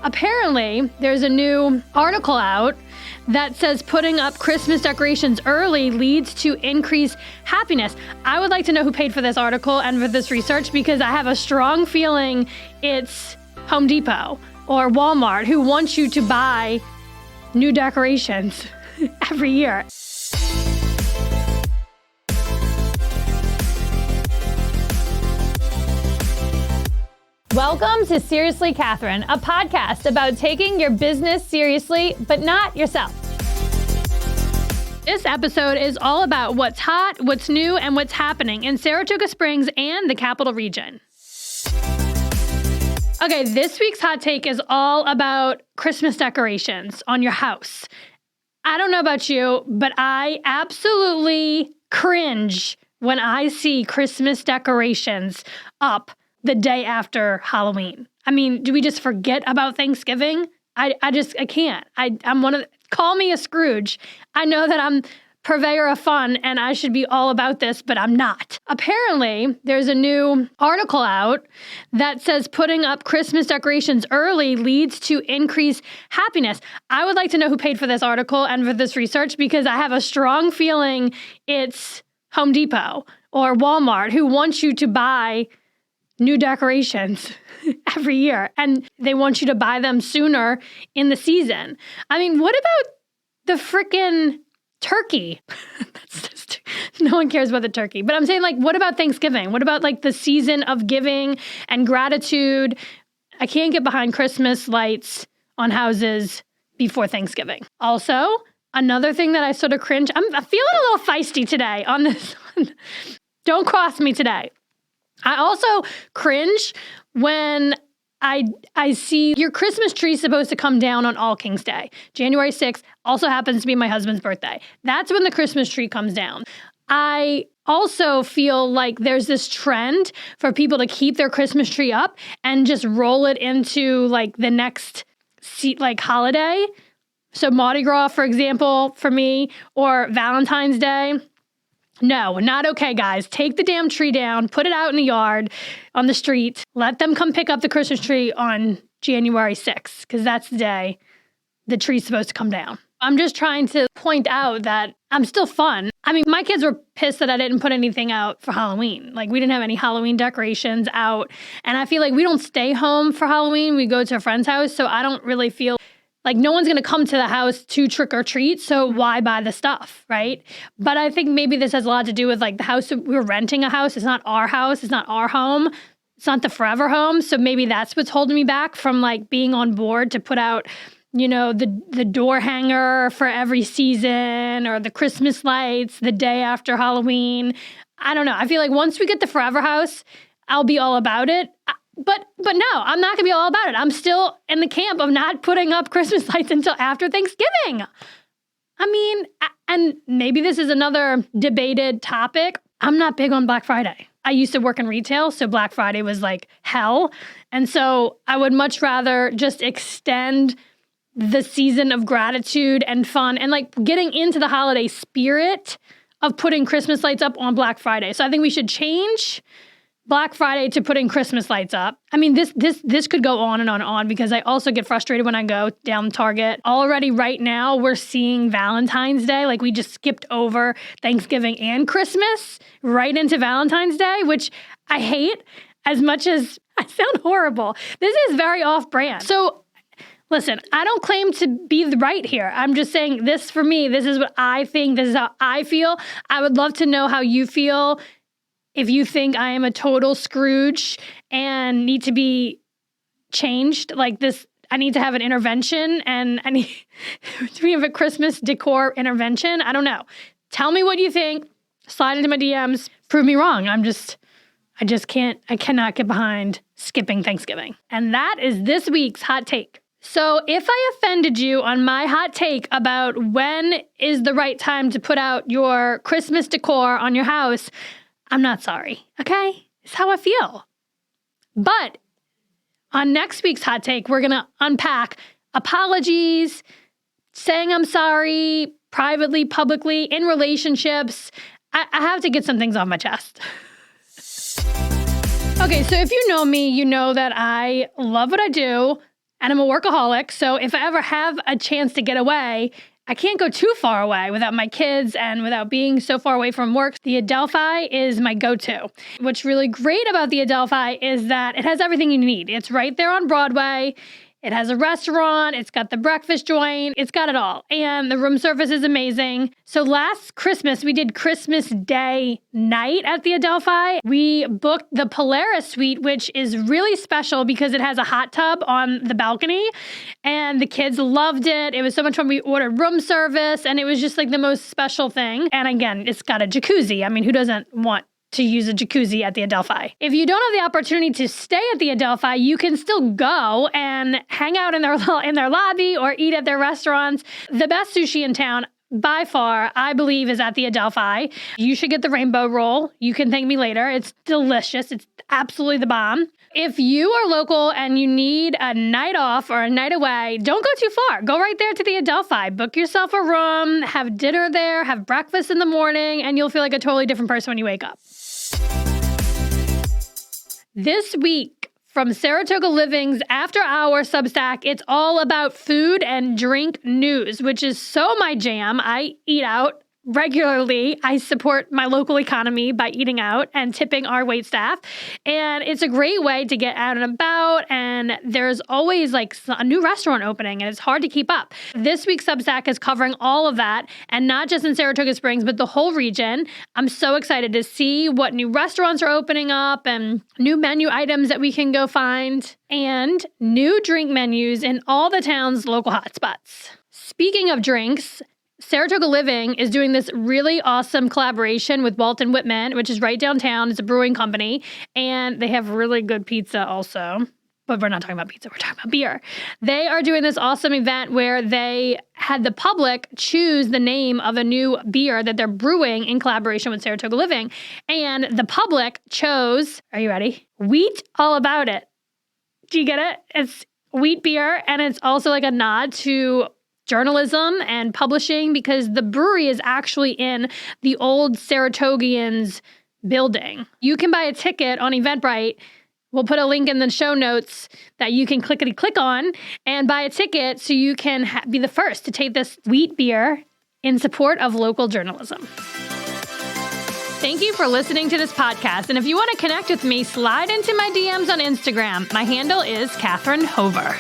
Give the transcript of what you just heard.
Apparently, there's a new article out that says putting up Christmas decorations early leads to increased happiness. I would like to know who paid for this article and for this research, because I have a strong feeling it's Home Depot or Walmart who wants you to buy new decorations every year. Welcome to Seriously Catherine, a podcast about taking your business seriously, but not yourself. This episode is all about what's hot, what's new, and what's happening in Saratoga Springs and the Capital Region. Okay, this week's hot take is all about Christmas decorations on your house. I don't know about you, but I absolutely cringe when I see Christmas decorations up the day after Halloween. I mean, do we just forget about Thanksgiving? I can't. Call me a Scrooge. I know that I'm purveyor of fun and I should be all about this, but I'm not. Apparently, there's a new article out that says putting up Christmas decorations early leads to increased happiness. I would like to know who paid for this article and for this research, because I have a strong feeling it's Home Depot or Walmart who wants you to buy new decorations every year, and they want you to buy them sooner in the season. I mean, what about the frickin' turkey? No one cares about the turkey. But I'm saying, like, what about Thanksgiving? What about, like, the season of giving and gratitude? I can't get behind Christmas lights on houses before Thanksgiving. Also, another thing that I sort of cringe, I'm feeling a little feisty today on this one. Don't cross me today. I also cringe when I see your Christmas tree supposed to come down on All Kings Day. January 6th also happens to be my husband's birthday. That's when the Christmas tree comes down. I also feel like there's this trend for people to keep their Christmas tree up and just roll it into like the next holiday. So Mardi Gras, for example, for me, or Valentine's Day. No, not okay, guys. Take the damn tree down, put it out in the yard, on the street. Let them come pick up the Christmas tree on January 6th, because that's the day the tree's supposed to come down. I'm just trying to point out that I'm still fun. I mean, my kids were pissed that I didn't put anything out for Halloween. Like, we didn't have any Halloween decorations out. And I feel like we don't stay home for Halloween. We go to a friend's house, so I don't really feel like no one's going to come to the house to trick or treat, so why buy the stuff, right? But I think maybe this has a lot to do with like the house. We're renting a house. It's not our house. It's not our home. It's not the forever home. So maybe that's what's holding me back from like being on board to put out, you know, the door hanger for every season or the Christmas lights the day after Halloween. I don't know. I feel like once we get the forever house, I'll be all about it. But no, I'm not going to be all about it. I'm still in the camp of not putting up Christmas lights until after Thanksgiving. I mean, and maybe this is another debated topic. I'm not big on Black Friday. I used to work in retail, so Black Friday was like hell. And so I would much rather just extend the season of gratitude and fun and like getting into the holiday spirit of putting Christmas lights up on Black Friday. So I think we should change Black Friday to putting Christmas lights up. I mean, this could go on and on and on, because I also get frustrated when I go down Target. Already right now, we're seeing Valentine's Day. Like, we just skipped over Thanksgiving and Christmas right into Valentine's Day, which I hate as much as I sound horrible. This is very off-brand. So listen, I don't claim to be right here. I'm just saying this for me. This is what I think. This is how I feel. I would love to know how you feel. If you think I am a total Scrooge and need to be changed like this, I need to have an intervention and I need we have a Christmas decor intervention. I don't know. Tell me what you think. Slide into my DMs. Prove me wrong. I cannot get behind skipping Thanksgiving. And that is this week's hot take. So if I offended you on my hot take about when is the right time to put out your Christmas decor on your house, I'm not sorry, okay? It's how I feel. But on next week's hot take, we're going to unpack apologies, saying I'm sorry, privately, publicly, in relationships. I have to get some things off my chest. Okay, so if you know me, you know that I love what I do. and I'm a workaholic. So if I ever have a chance to get away, I can't go too far away without my kids and without being so far away from work. The Adelphi is my go-to. What's really great about the Adelphi is that it has everything you need. It's right there on Broadway. It has a restaurant, it's got the breakfast joint, it's got it all. And the room service is amazing. So last Christmas, we did Christmas Day night at the Adelphi. We booked the Polaris suite, which is really special because it has a hot tub on the balcony. And the kids loved it. It was so much fun. We ordered room service and it was just like the most special thing. And again, it's got a jacuzzi. I mean, who doesn't want to use a jacuzzi at the Adelphi? If you don't have the opportunity to stay at the Adelphi, you can still go and hang out in their lobby or eat at their restaurants. The best sushi in town, by far, I believe, is at the Adelphi. You should get the rainbow roll. You can thank me later. It's delicious. It's absolutely the bomb. If you are local and you need a night off or a night away, don't go too far. Go right there to the Adelphi. Book yourself a room, have dinner there, have breakfast in the morning, and you'll feel like a totally different person when you wake up. This week, from Saratoga Living's After Hour Substack, it's all about food and drink news, which is so my jam. I eat out regularly. I support my local economy by eating out and tipping our waitstaff. And it's a great way to get out and about. And there's always like a new restaurant opening and it's hard to keep up. This week's Substack is covering all of that, and not just in Saratoga Springs, but the whole region. I'm so excited to see what new restaurants are opening up and new menu items that we can go find and new drink menus in all the town's local hotspots. Speaking of drinks, Saratoga Living is doing this really awesome collaboration with Walton Whitman, which is right downtown. It's a brewing company, and they have really good pizza also. But we're not talking about pizza, we're talking about beer. They are doing this awesome event where they had the public choose the name of a new beer that they're brewing in collaboration with Saratoga Living. And the public chose, are you ready? Wheat All About It. Do you get it? It's wheat beer, and it's also like a nod to journalism and publishing because the brewery is actually in the old Saratogians building. You can buy a ticket on Eventbrite. We'll put a link in the show notes that you can click on and buy a ticket so you can be the first to take this wheat beer in support of local journalism. Thank you for listening to this podcast. And if you want to connect with me, slide into my DMs on Instagram. My handle is Catherine Hover.